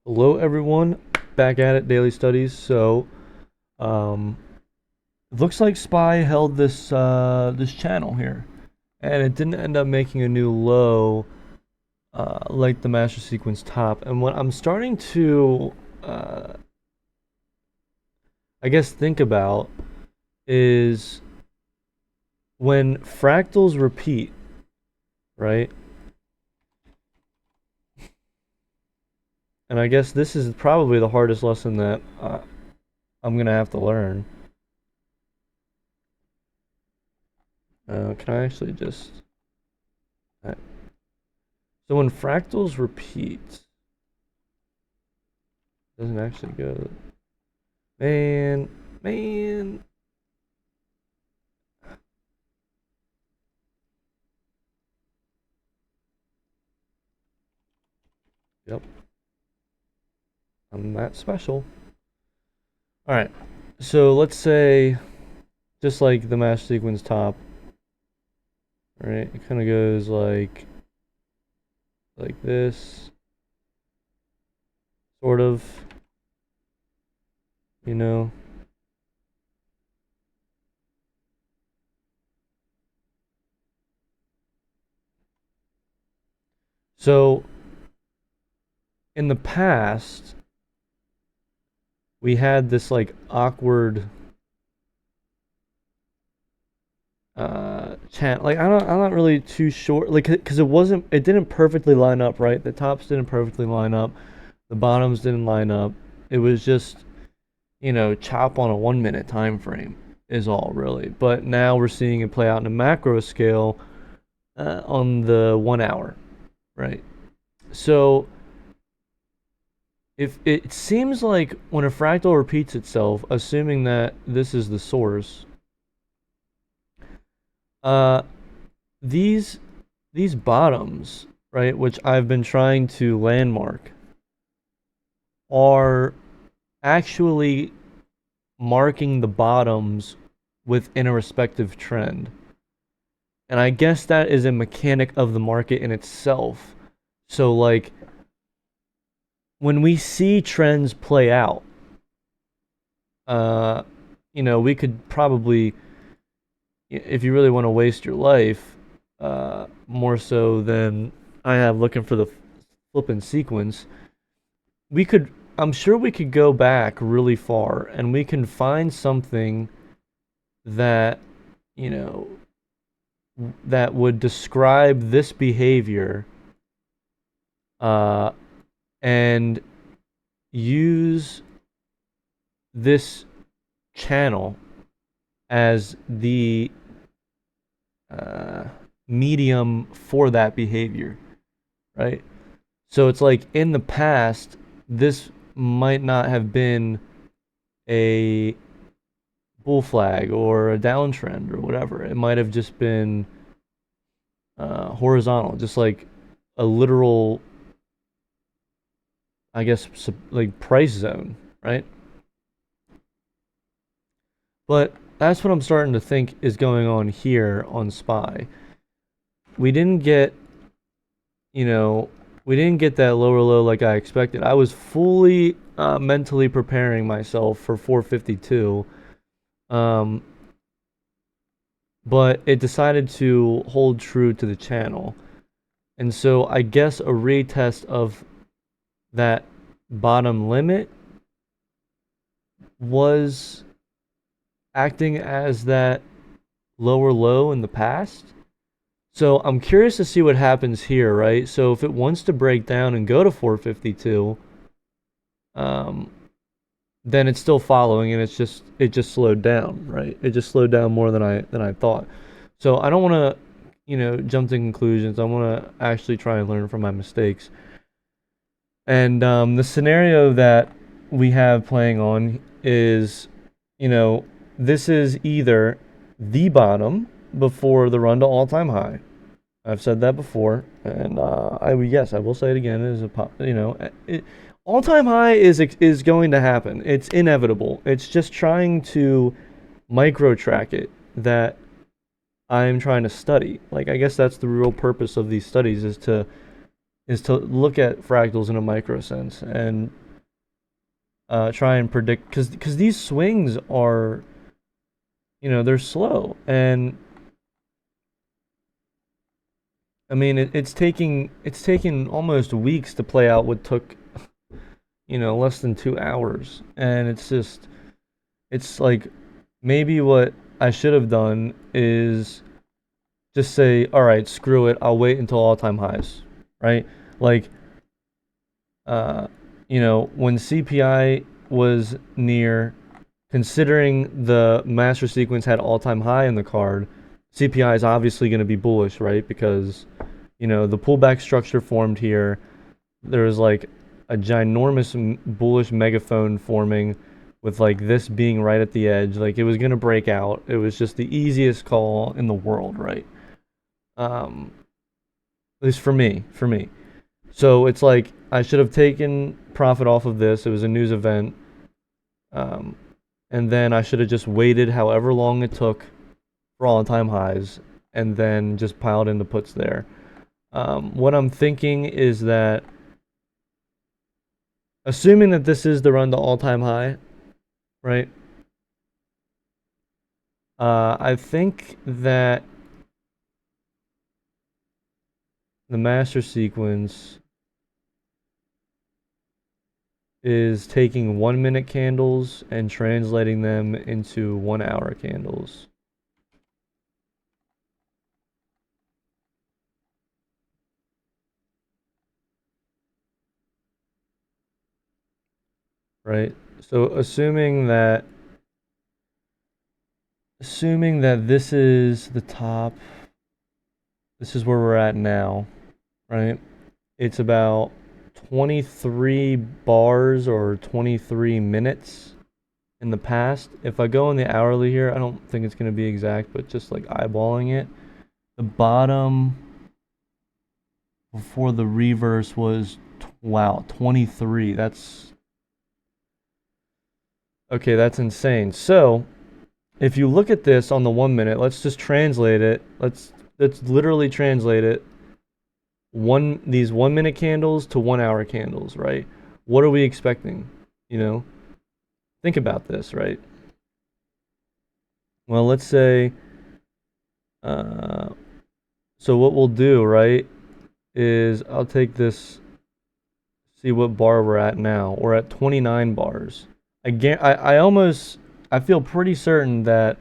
Hello, everyone. Back at it, daily studies. Um, it looks like Spy held this channel here, and it didn't end up making a new low like the master sequence top. And what I'm starting to, uh, I guess, think about is when fractals repeat, right? And I guess this is probably the hardest lesson that I'm gonna have to learn. Can I actually just? So when fractals repeat, doesn't actually go. Man, man. Yep, I'm that special. All right. So let's say, just like the mash sequence top, right? It kind of goes like this, sort of, you know. So in the past, we had this like awkward chant. Like I'm not really too sure, like, because it didn't perfectly line up, right? The tops didn't perfectly line up, the bottoms didn't line up. It was just, chop on a 1 minute time frame is all really. But now we're seeing it play out in a macro scale on the 1 hour, right? So if it seems like when a fractal repeats itself, assuming that this is the source, uh, these these bottoms, right, which I've been trying to landmark, are actually marking the bottoms within a respective trend. And I guess that is a mechanic of the market in itself. So, like, when we see trends play out, uh, we could probably, if you really want to waste your life, more so than I have looking for the flipping sequence, we could, I'm sure we could go back really far and we can find something that, you know, that would describe this behavior uh, and use this channel as the uh, medium for that behavior, right? So it's like in the past, this might not have been a bull flag or a downtrend or whatever. It might have just been horizontal, just like a literal, I guess, like price zone, right? But that's what I'm starting to think is going on here on Spy. We didn't get, you know, we didn't get that lower low like I expected. I was fully mentally preparing myself for 452, um, but it decided to hold true to the channel. And so I guess a retest of that bottom limit was acting as that lower low in the past. So I'm curious to see what happens here, right? So if it wants to break down and go to 452, um, then it's still following, and it just slowed down, right? It just slowed down more than I thought. So I don't want to, jump to conclusions. I want to actually try and learn from my mistakes. And the scenario that we have playing on is, you know, this is either the bottom before the run to all-time high. I've said that before, and yes, I will say it again. It is all-time high is going to happen. It's inevitable. It's just trying to micro track it that I'm trying to study. Like, I guess that's the real purpose of these studies, is to look at fractals in a micro sense and try and predict, because these swings are, they're slow, and I mean it's taking almost weeks to play out what took less than 2 hours, and it's like maybe what I should have done is just say, all right, screw it, I'll wait until all-time highs, right? Like, uh, when CPI was near, considering the master sequence had all-time high in the card, CPI is obviously going to be bullish, right? Because, the pullback structure formed here. There was like a ginormous bullish megaphone forming with like this being right at the edge. Like it was going to break out. It was just the easiest call in the world, right? At least for me. So it's like I should have taken profit off of this. It was a news event. Um, and then I should have just waited however long it took for all-time highs and then just piled in the puts there. What I'm thinking is that, assuming that this is the run to all-time high, right? I think that the master sequence is taking 1 minute candles and translating them into 1 hour candles. Right? So assuming that this is the top, this is where we're at now, right? It's about 23 bars or 23 minutes in the past. If I go in the hourly here, I don't think it's going to be exact, but just like eyeballing it, the bottom before the reverse was, wow, 23. That's okay, that's insane. So, if you look at this on the 1 minute, let's just translate it. Let's literally translate it. These 1 minute candles to 1 hour candles, right? What are we expecting? Think about this, right? Well, let's say, so what we'll do, right, is I'll take this, see what bar we're at now. We're at 29 bars. Again, I feel pretty certain that,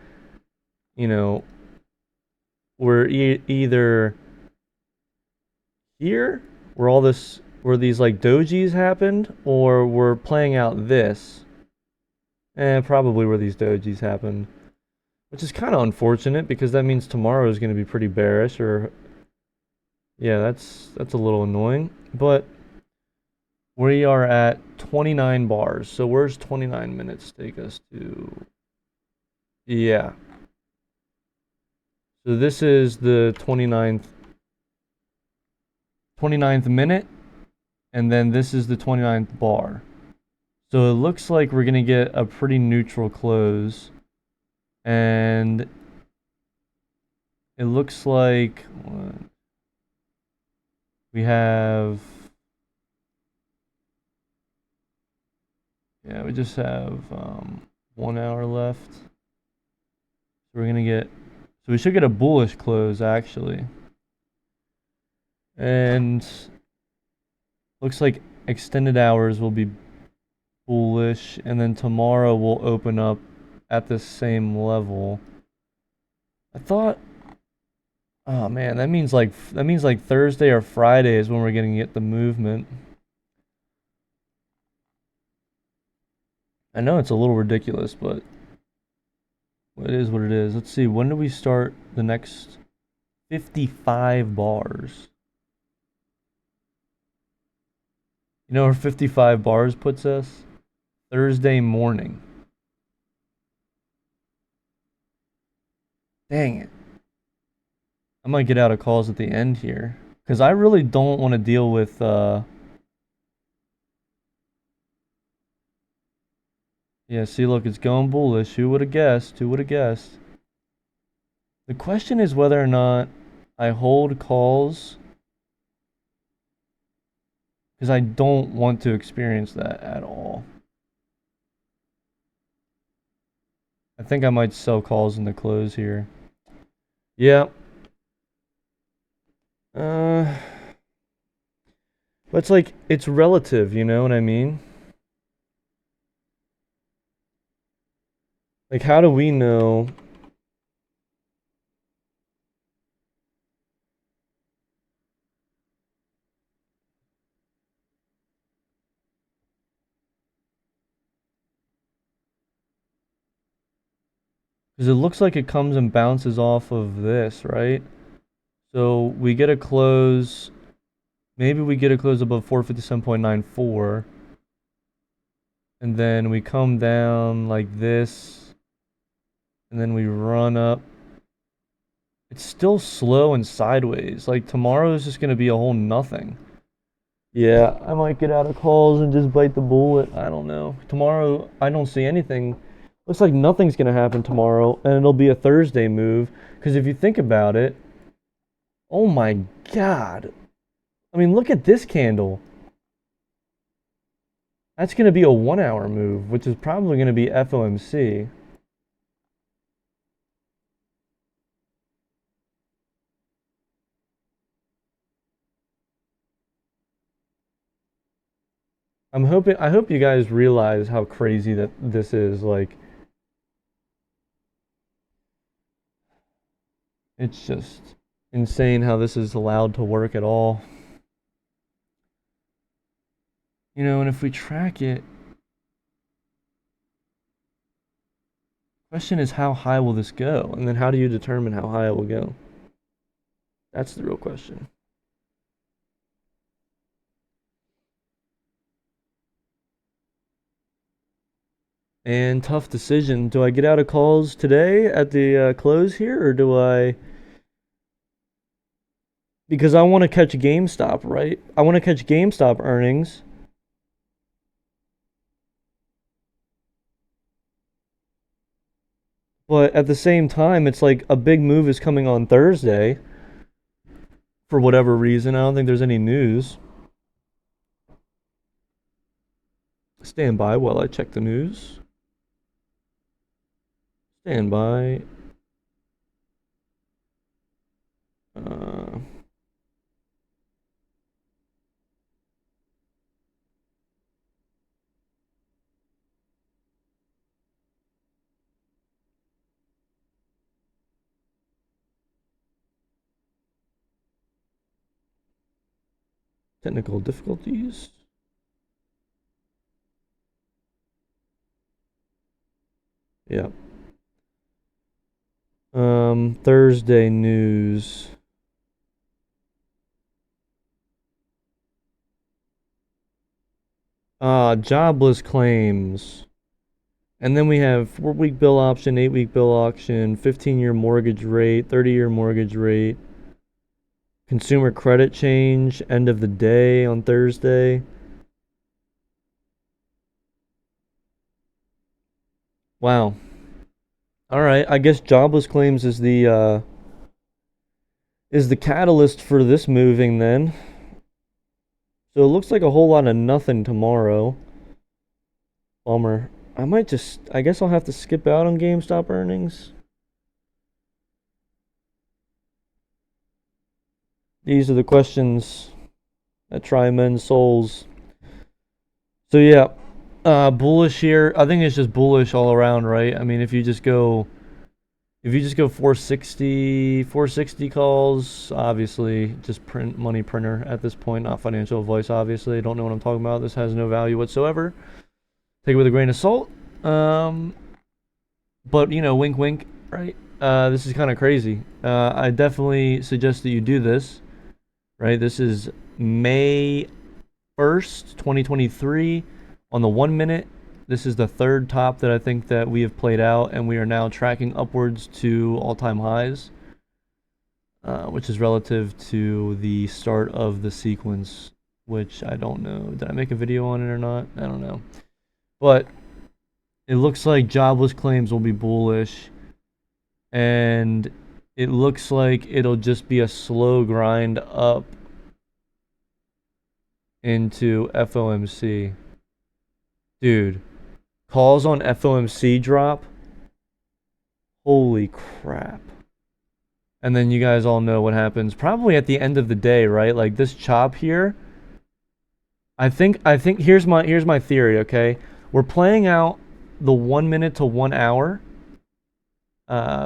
you know, we're either here, where these like dojis happened, or we're playing out this, and probably where these dojis happened, which is kind of unfortunate because that means tomorrow is going to be pretty bearish. Or yeah, that's a little annoying, but we are at 29 bars. So where's 29 minutes take us to? Yeah. So this is the 29th minute, and then this is the 29th bar. So it looks like we're going to get a pretty neutral close. And it looks like we have, yeah, we just have 1 hour left. So we're going to get, so we should get a bullish close actually. And looks like extended hours will be bullish, and then tomorrow we'll open up at the same level. I thought, oh man, that means like Thursday or Friday is when we're going to get the movement. I know it's a little ridiculous, but it is what it is. Let's see, when do we start the next 55 bars? You know where 55 bars puts us? Thursday morning. Dang it. I might get out of calls at the end here, because I really don't want to deal with yeah, see, look, it's going bullish. Who would have guessed? Who would have guessed? The question is whether or not I hold calls because I don't want to experience that at all. I think I might sell calls in the close here. Yeah. Uh, but it's like, it's relative, you know what I mean? Like, how do we know? Because it looks like it comes and bounces off of this, right? So we get a close. Maybe we get a close above 457.94. And then we come down like this. And then we run up. It's still slow and sideways. Like tomorrow is just going to be a whole nothing. Yeah, I might get out of calls and just bite the bullet. I don't know. Tomorrow, I don't see anything. Looks like nothing's going to happen tomorrow, and it'll be a Thursday move. Because if you think about it, oh my God. I mean, look at this candle. That's going to be a 1 hour move, which is probably going to be FOMC. I hope you guys realize how crazy that this is. Like, it's just insane how this is allowed to work at all. You know, and if we track it, question is how high will this go? And then how do you determine how high it will go? That's the real question. And tough decision. Do I get out of calls today at the close here, or do I? Because I want to catch GameStop, right? I want to catch GameStop earnings. But at the same time, it's like a big move is coming on Thursday. For whatever reason, I don't think there's any news. Stand by while I check the news. Stand by. Technical difficulties. Yeah. Thursday news. Jobless claims. And then we have 4-week bill option, 8-week bill auction, 15-year mortgage rate, 30-year mortgage rate, consumer credit change, end of the day on Thursday. Wow. All right, I guess jobless claims is the catalyst for this moving then. So it looks like a whole lot of nothing tomorrow. Bummer. I guess I'll have to skip out on GameStop earnings. These are the questions that try men's souls. So yeah, bullish here. I think it's just bullish all around, right? I mean, if you just go 460 calls, obviously just print money printer at this point, not financial advice, obviously. I don't know what I'm talking about. This has no value whatsoever. Take it with a grain of salt. But you know, wink wink, right? This is kind of crazy. I definitely suggest that you do this, right? This is May 1st, 2023 on the 1 minute. This is the third top that I think that we have played out, and we are now tracking upwards to all-time highs, which is relative to the start of the sequence, which I don't know. Did I make a video on it or not? I don't know. But it looks like jobless claims will be bullish, and it looks like it'll just be a slow grind up into FOMC. Dude, calls on FOMC drop. Holy crap. And then you guys all know what happens probably at the end of the day, right? Like this chop here. I think here's my theory, okay? We're playing out the 1 minute to 1 hour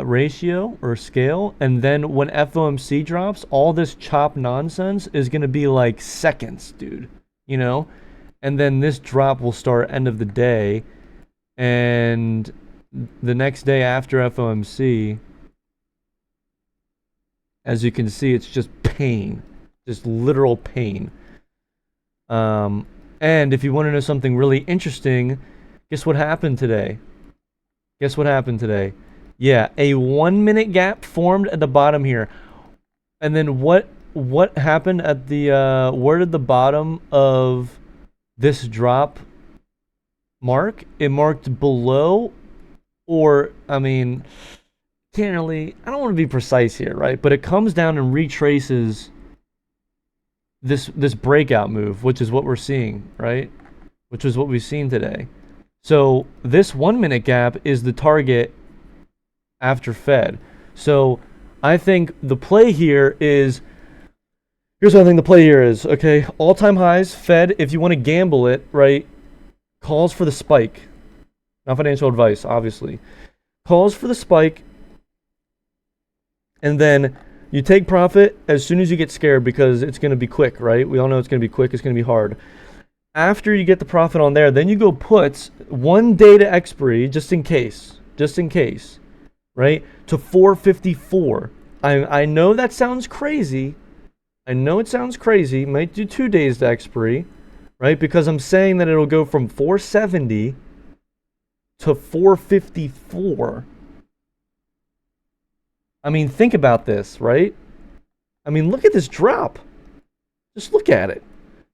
ratio or scale, and then when FOMC drops, all this chop nonsense is gonna be like seconds, dude. You know? And then this drop will start end of the day, and the next day after FOMC, as you can see, it's just pain, just literal pain. And if you want to know something really interesting, guess what happened today? Guess what happened today? Yeah, a 1 minute gap formed at the bottom here. And then what happened at the where did the bottom of this drop mark? It marked below, or I mean, can't really, I don't want to be precise here, right? But it comes down and retraces this breakout move, which is what we're seeing, right? Which is what we've seen today. So this 1 minute gap is the target after Fed. So I think the play here is, here's what I think the play here is, okay? All-time highs, Fed, if you want to gamble it, right? Calls for the spike. Not financial advice, obviously. Calls for the spike, and then you take profit as soon as you get scared because it's going to be quick, right? We all know it's going to be quick. It's going to be hard. After you get the profit on there, then you go puts 1 day to expiry, just in case, right? To 454. I know that sounds crazy. I know it sounds crazy. Might do 2 days to expiry, right? Because I'm saying that it'll go from 470 to 454. I mean, think about this, right? I mean, look at this drop. Just look at it.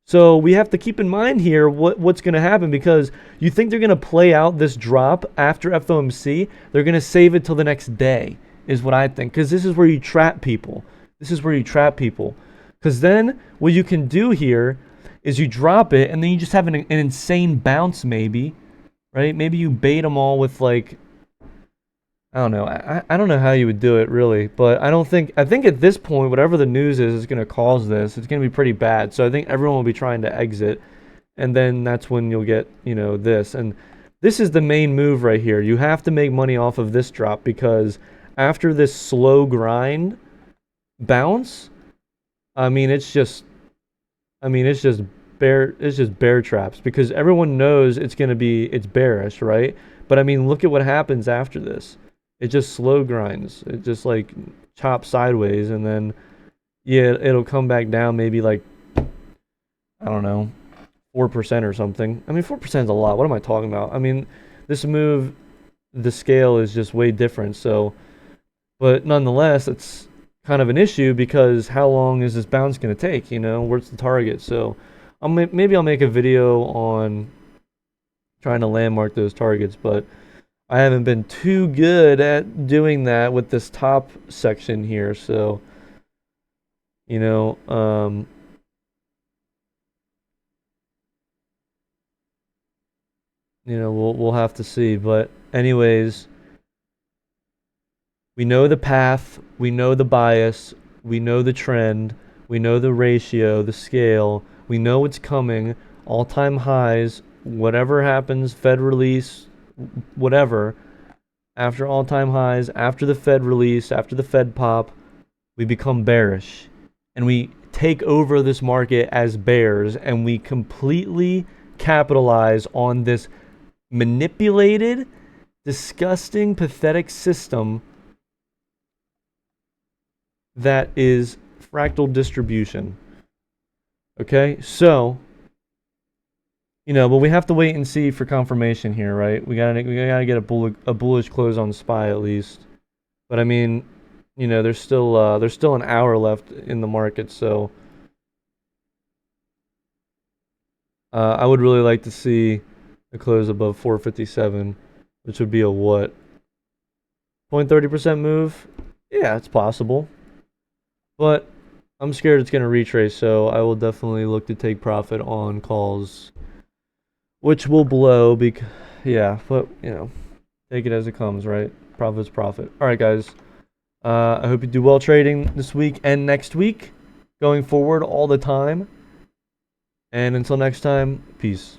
So we have to keep in mind here what's going to happen, because you think they're going to play out this drop after FOMC. They're going to save it till the next day is what I think, because this is where you trap people. This is where you trap people. Because then what you can do here is you drop it, and then you just have an insane bounce maybe, right? Maybe you bait them all with like, I don't know. I don't know how you would do it really, but I think at this point, whatever the news is going to cause this. It's going to be pretty bad. So I think everyone will be trying to exit, and then that's when you'll get, you know, this. And this is the main move right here. You have to make money off of this drop, because after this slow grind bounce, it's just bear traps, because everyone knows it's bearish, right? But I mean, look at what happens after this. It just slow grinds. It just like chops sideways, and then yeah, it'll come back down maybe like, I don't know, 4% or something. I mean, 4% is a lot. What am I talking about? I mean, this move, the scale is just way different. So, but nonetheless, it's kind of an issue, because how long is this bounce going to take? You know, where's the target? So, maybe I'll make a video on trying to landmark those targets, but I haven't been too good at doing that with this top section here. So, you know, we'll have to see. But anyways, we know the path, we know the bias, we know the trend, we know the ratio, the scale, we know what's coming, all-time highs, whatever happens, Fed release, whatever, after all-time highs, after the Fed release, after the Fed pop, we become bearish, and we take over this market as bears, and we completely capitalize on this manipulated, disgusting, pathetic system that is fractal distribution. Okay, so, you know, but we have to wait and see for confirmation here, right? We gotta get a bullish close on SPY at least. But I mean, you know, there's still an hour left in the market, so I would really like to see a close above 457, which would be a what? 0.30% move? Yeah, it's possible. But I'm scared it's going to retrace, so I will definitely look to take profit on calls, which will blow because, yeah, but, take it as it comes, right? Profit's profit. All right, guys. I hope you do well trading this week and next week, going forward all the time. And until next time, peace.